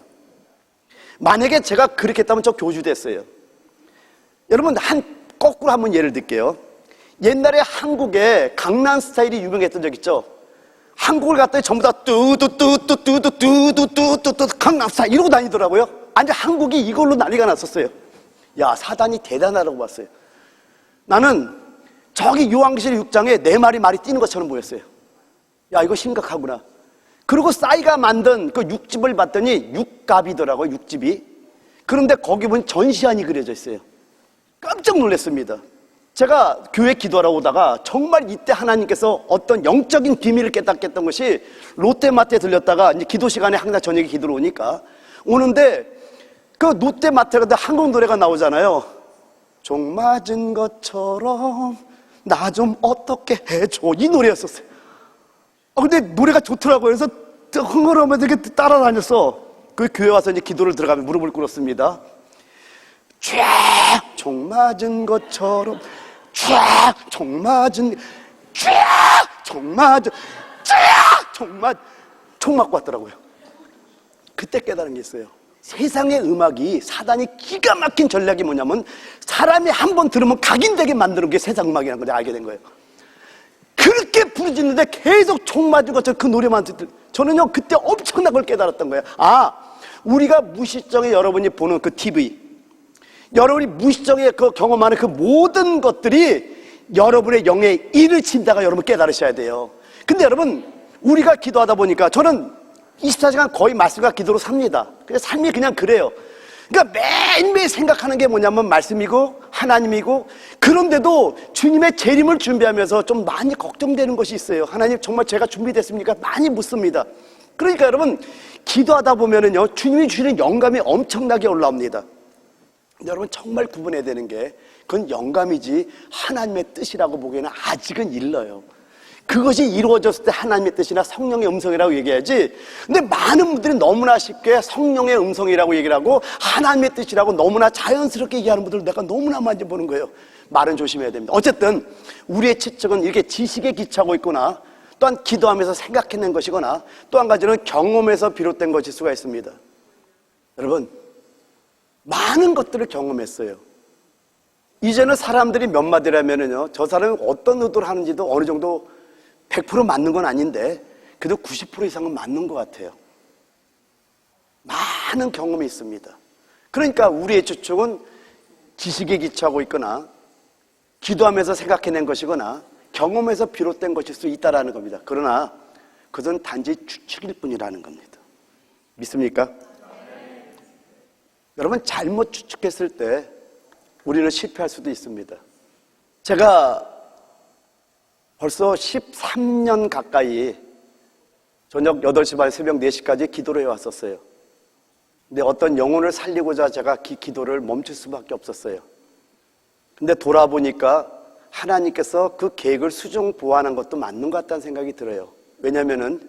만약에 제가 그렇게 했다면 저 교주됐어요. 여러분, 거꾸로 한번 예를 들게요. 옛날에 한국에 강남 스타일이 유명했던 적 있죠? 한국을 갔더니 전부 다 뚜뚜뚜뚜뚜뚜뚜뚜뚜뚜 강남 스타일 이러고 다니더라고요. 아니, 한국이 이걸로 난리가 났었어요. 야, 사단이 대단하다고 봤어요. 나는 저기 요한계시록 6장에 네 마리 말이 뛰는 것처럼 보였어요. 야, 이거 심각하구나. 그리고 싸이가 만든 그 육집을 봤더니 육갑이더라고요, 육집이. 그런데 거기 보면 전시안이 그려져 있어요. 깜짝 놀랐습니다. 제가 교회 기도하러 오다가 정말 이때 하나님께서 어떤 영적인 비밀을 깨닫게 했던 것이 롯데마트에 들렸다가 이제 기도 시간에 항상 저녁에 기도로 오니까 오는데 그 롯데마트에 가다 한국 노래가 나오잖아요. 종 맞은 것처럼 나 좀 어떻게 해줘, 이 노래였었어요. 근데 노래가 좋더라고요. 그래서 흥얼하면서 이렇게 따라다녔어. 그 교회 와서 이제 기도를 들어가면 무릎을 꿇었습니다. 쫙 종 맞은 것처럼 쫙 종 맞은 쫙종 맞은 총 맞고 왔더라고요. 그때 깨달은 게 있어요. 세상의 음악이 사단이 기가 막힌 전략이 뭐냐면 사람이 한 번 들으면 각인되게 만드는 게 세상 음악이라는 걸 알게 된 거예요. 그렇게 부르짖는데 계속 총 맞은 것처럼 그 노래만 듣들 저는요 그때 엄청난 걸 깨달았던 거예요. 우리가 무의식적에 여러분이 보는 그 TV, 여러분이 무의식적에 그 경험하는 그 모든 것들이 여러분의 영에 일을 친다가 여러분 깨달으셔야 돼요. 근데 여러분 우리가 기도하다 보니까 저는 24시간 거의 말씀과 기도로 삽니다. 그래서 삶이 그냥 그래요. 그러니까 매일매일 생각하는 게 뭐냐면 말씀이고 하나님이고, 그런데도 주님의 재림을 준비하면서 좀 많이 걱정되는 것이 있어요. 하나님 정말 제가 준비됐습니까? 많이 묻습니다. 그러니까 여러분 기도하다 보면은요 주님이 주시는 영감이 엄청나게 올라옵니다. 여러분 정말 구분해야 되는 게 그건 영감이지 하나님의 뜻이라고 보기에는 아직은 일러요. 그것이 이루어졌을 때 하나님의 뜻이나 성령의 음성이라고 얘기해야지. 근데 많은 분들이 너무나 쉽게 성령의 음성이라고 얘기를 하고 하나님의 뜻이라고 너무나 자연스럽게 얘기하는 분들 내가 너무나 많이 보는 거예요. 말은 조심해야 됩니다. 어쨌든 우리의 지적은 이렇게 지식에 기초하고 있거나 또한 기도하면서 생각해낸 것이거나 또 한 가지는 경험에서 비롯된 것일 수가 있습니다. 여러분 많은 것들을 경험했어요. 이제는 사람들이 몇 마디라면은요 저 사람이 어떤 의도를 하는지도 어느 정도 100% 맞는 건 아닌데 그래도 90% 이상은 맞는 것 같아요. 많은 경험이 있습니다. 그러니까 우리의 추측은 지식에 기초하고 있거나 기도하면서 생각해낸 것이거나 경험에서 비롯된 것일 수 있다는 겁니다. 그러나 그것은 단지 추측일 뿐이라는 겁니다. 믿습니까? 여러분 잘못 추측했을 때 우리는 실패할 수도 있습니다. 제가 벌써 13년 가까이 저녁 8시 반 새벽 4시까지 기도를 해왔었어요. 근데 어떤 영혼을 살리고자 제가 기도를 멈출 수밖에 없었어요. 근데 돌아보니까 하나님께서 그 계획을 수정 보완한 것도 맞는 것 같다는 생각이 들어요. 왜냐면은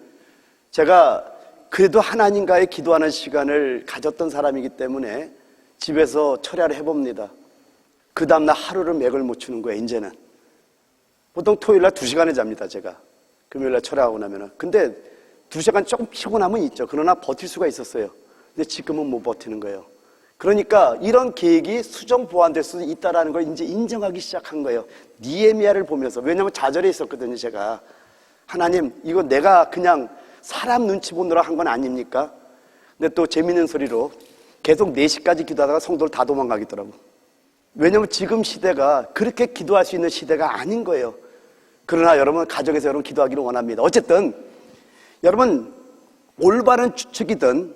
제가 그래도 하나님과의 기도하는 시간을 가졌던 사람이기 때문에 집에서 철야를 해봅니다. 그 다음날 하루를 맥을 못 추는 거예요, 이제는. 보통 토요일날 2시간에 잡니다, 제가. 금요일날 철야하고 나면은. 근데 2시간 조금 피곤함은 있죠. 그러나 버틸 수가 있었어요. 근데 지금은 못 버티는 거예요. 그러니까 이런 계획이 수정 보완될 수도 있다는 걸 이제 인정하기 시작한 거예요. 니에미야를 보면서. 왜냐하면 좌절해 있었거든요, 제가. 하나님, 이거 내가 그냥 사람 눈치 보느라 한 건 아닙니까? 근데 또 재밌는 소리로 계속 4시까지 기도하다가 성도를 다 도망가겠더라고. 왜냐하면 지금 시대가 그렇게 기도할 수 있는 시대가 아닌 거예요. 그러나 여러분 가정에서 여러분 기도하기를 원합니다. 어쨌든 여러분 올바른 추측이든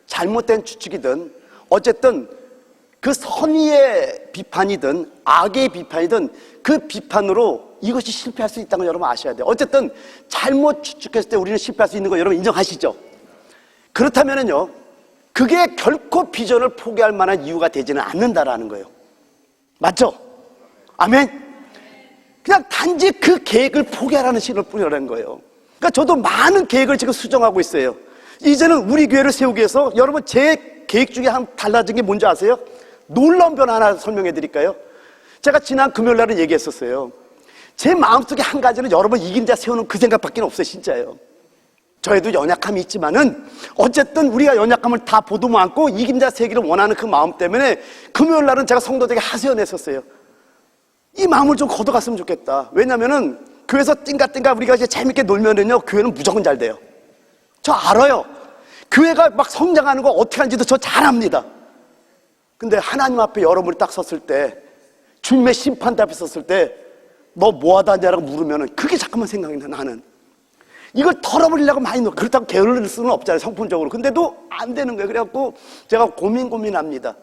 잘못된 추측이든 어쨌든 그 선의의 비판이든 악의 비판이든 그 비판으로 이것이 실패할 수 있다는 걸 여러분 아셔야 돼요. 어쨌든 잘못 추측했을 때 우리는 실패할 수 있는 거 여러분 인정하시죠? 그렇다면은요 그게 결코 비전을 포기할 만한 이유가 되지는 않는다라는 거예요. 맞죠? 아멘? 그냥 단지 그 계획을 포기하라는 신호를 뿌리라는 거예요. 그러니까 저도 많은 계획을 지금 수정하고 있어요. 이제는 우리 교회를 세우기 위해서 여러분 제 계획 중에 한 달라진 게 뭔지 아세요? 놀라운 변화 하나 설명해 드릴까요? 제가 지난 금요일 날은 얘기했었어요. 제 마음속에 한 가지는 여러분 이긴 자 세우는 그 생각밖에 없어요. 진짜예요. 저에도 연약함이 있지만은 어쨌든 우리가 연약함을 다 보듬어 안고 이긴 자 세기를 원하는 그 마음 때문에 금요일 날은 제가 성도들에게 하소연했었어요. 이 마음을 좀 걷어갔으면 좋겠다. 왜냐면은 교회에서 띵가띵가 우리가 이제 재밌게 놀면은요 교회는 무조건 잘 돼요. 저 알아요. 교회가 막 성장하는 거 어떻게 하는지도 저 잘 압니다. 근데 하나님 앞에 여러분이 딱 섰을 때 주님의 심판대 앞에 섰을 때 너 뭐하다 하냐라고 물으면은 그게 자꾸만 생각이 나. 나는 이걸 털어버리려고 많이 노력. 그렇다고 게을릴 수는 없잖아요, 성품적으로. 근데도 안 되는 거예요. 그래갖고 제가 고민합니다.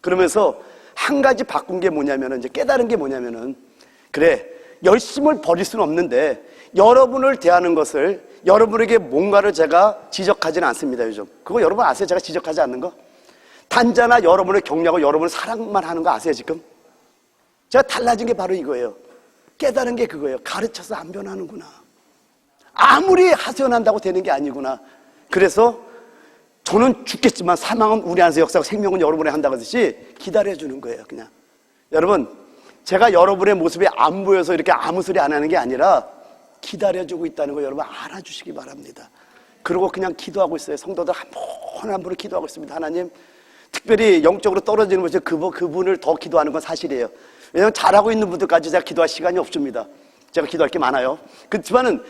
그러면서 한 가지 바꾼 게 뭐냐면은, 이제 깨달은 게 뭐냐면은, 그래, 열심을 버릴 수는 없는데 여러분을 대하는 것을, 여러분에게 뭔가를 제가 지적하지는 않습니다. 요즘 그거 여러분 아세요? 제가 지적하지 않는 거? 단자나 여러분을 격려하고 여러분을 사랑만 하는 거 아세요? 지금 제가 달라진 게 바로 이거예요. 깨달은 게 그거예요. 가르쳐서 안 변하는구나. 아무리 하소연한다고 되는 게 아니구나. 그래서 저는 죽겠지만 사망은 우리 안에서 역사하고 생명은 여러분이 한다고 하듯이 기다려주는 거예요. 그냥 여러분, 제가 여러분의 모습이 안 보여서 이렇게 아무 소리 안 하는 게 아니라 기다려주고 있다는 거 여러분 알아주시기 바랍니다. 그리고 그냥 기도하고 있어요. 성도들 한 분 한 분을 기도하고 있습니다. 하나님, 특별히 영적으로 떨어지는 분이 그분을 더 기도하는 건 사실이에요. 왜냐하면 잘하고 있는 분들까지 제가 기도할 시간이 없습니다. 제가 기도할 게 많아요. 그렇지만은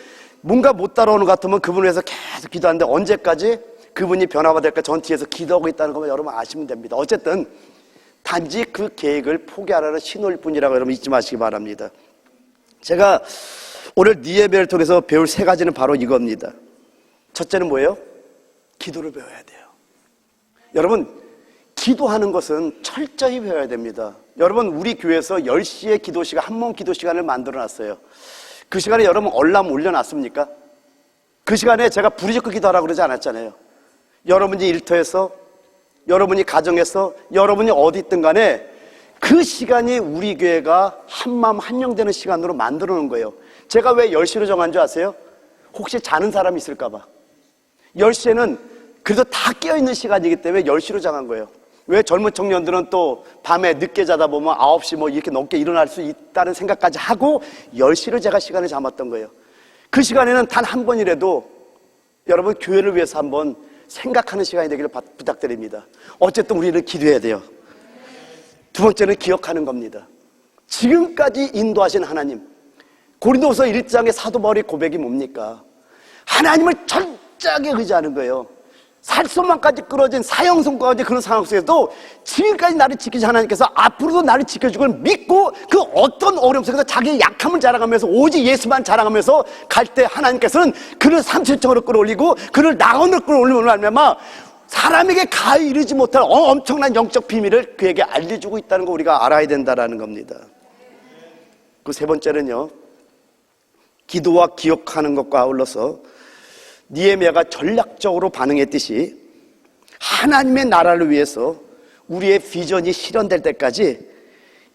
뭔가 못 따라오는 것 같으면 그분을 위해서 계속 기도하는데 언제까지 그분이 변화가 될까 전 뒤에서 기도하고 있다는 것만 여러분 아시면 됩니다. 어쨌든 단지 그 계획을 포기하라는 신호일 뿐이라고 여러분 잊지 마시기 바랍니다. 제가 오늘 니에미아를 통해서 배울 세 가지는 바로 이겁니다. 첫째는 뭐예요? 기도를 배워야 돼요. 여러분, 기도하는 것은 철저히 배워야 됩니다. 여러분, 우리 교회에서 10시에 기도 시간, 한 몸 기도 시간을 만들어 놨어요. 그 시간에 여러분 얼람 올려놨습니까? 그 시간에 제가 부르짖고 기도하라고 그러지 않았잖아요. 여러분이 일터에서, 여러분이 가정에서, 여러분이 어디 있든 간에 그 시간이 우리 교회가 한마음 한영 되는 시간으로 만들어 놓은 거예요. 제가 왜 10시로 정한 줄 아세요? 혹시 자는 사람이 있을까 봐. 10시에는 그래도 다 깨어있는 시간이기 때문에 10시로 정한 거예요. 왜 젊은 청년들은 또 밤에 늦게 자다 보면 9시 뭐 이렇게 넘게 일어날 수 있다는 생각까지 하고 10시를 제가 시간을 잡았던 거예요. 그 시간에는 단 한 번이라도 여러분 교회를 위해서 한번 생각하는 시간이 되기를 부탁드립니다. 어쨌든 우리는 기도해야 돼요. 두 번째는 기억하는 겁니다. 지금까지 인도하신 하나님. 고린도후서 1장의 사도 바울의 고백이 뭡니까? 하나님을 철저하게 의지하는 거예요. 살소만까지 끌어진 사형선고까지 그런 상황 속에서도 지금까지 나를 지키신 하나님께서 앞으로도 나를 지켜줄 걸 믿고 그 어떤 어려움 속에서 자기의 약함을 자랑하면서 오직 예수만 자랑하면서 갈 때 하나님께서는 그를 삼실정으로 끌어올리고 그를 낙원으로 끌어올리면 말미암아 사람에게 가히 이르지 못할 엄청난 영적 비밀을 그에게 알려주고 있다는 거 우리가 알아야 된다는 겁니다. 그 세 번째는요, 기도와 기억하는 것과 아울러서 니에미아가 전략적으로 반응했듯이 하나님의 나라를 위해서 우리의 비전이 실현될 때까지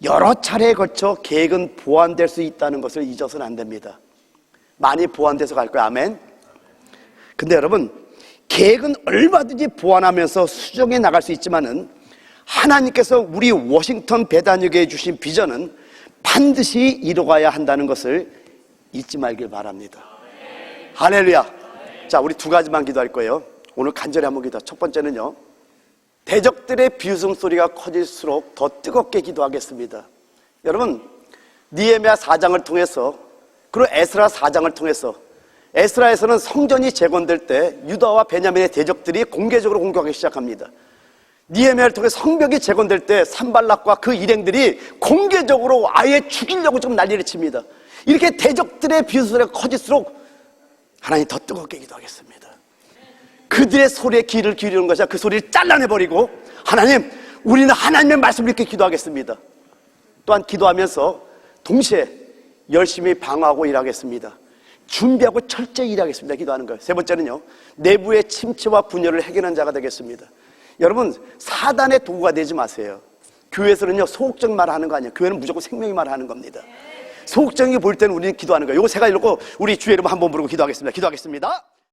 여러 차례에 걸쳐 계획은 보완될 수 있다는 것을 잊어서는 안 됩니다. 많이 보완돼서 갈 거예요. 아멘. 근데 여러분, 계획은 얼마든지 보완하면서 수정해 나갈 수 있지만은 하나님께서 우리 워싱턴 배단역에 주신 비전은 반드시 이루어가야 한다는 것을 잊지 말길 바랍니다. 할렐루야. 자, 우리 두 가지만 기도할 거예요. 오늘 간절히 한번 기도하. 첫 번째는요, 대적들의 비웃음 소리가 커질수록 더 뜨겁게 기도하겠습니다. 여러분, 니에미아 4장을 통해서 그리고 에스라 4장을 통해서 에스라에서는 성전이 재건될 때 유다와 베냐민의 대적들이 공개적으로 공격하기 시작합니다. 니에미아를 통해 성벽이 재건될 때 산발락과 그 일행들이 공개적으로 아예 죽이려고 좀 난리를 칩니다. 이렇게 대적들의 비웃음 소리가 커질수록 하나님 더 뜨겁게 기도하겠습니다. 그들의 소리에 귀를 기울이는 것이 아니라 그 소리를 잘라내버리고 하나님, 우리는 하나님의 말씀을 이렇게 기도하겠습니다. 또한 기도하면서 동시에 열심히 방어하고 일하겠습니다. 준비하고 철저히 일하겠습니다. 기도하는 거예요. 세 번째는요, 내부의 침체와 분열을 해결하는 자가 되겠습니다. 여러분, 사단의 도구가 되지 마세요. 교회에서는요, 소극적 말을 하는 거 아니에요. 교회는 무조건 생명의 말을 하는 겁니다. 소극적인 게 보일 때는 우리는 기도하는 거예요. 이거 세 가지 놓고 우리 주의 이름 한번 부르고 기도하겠습니다. 기도하겠습니다.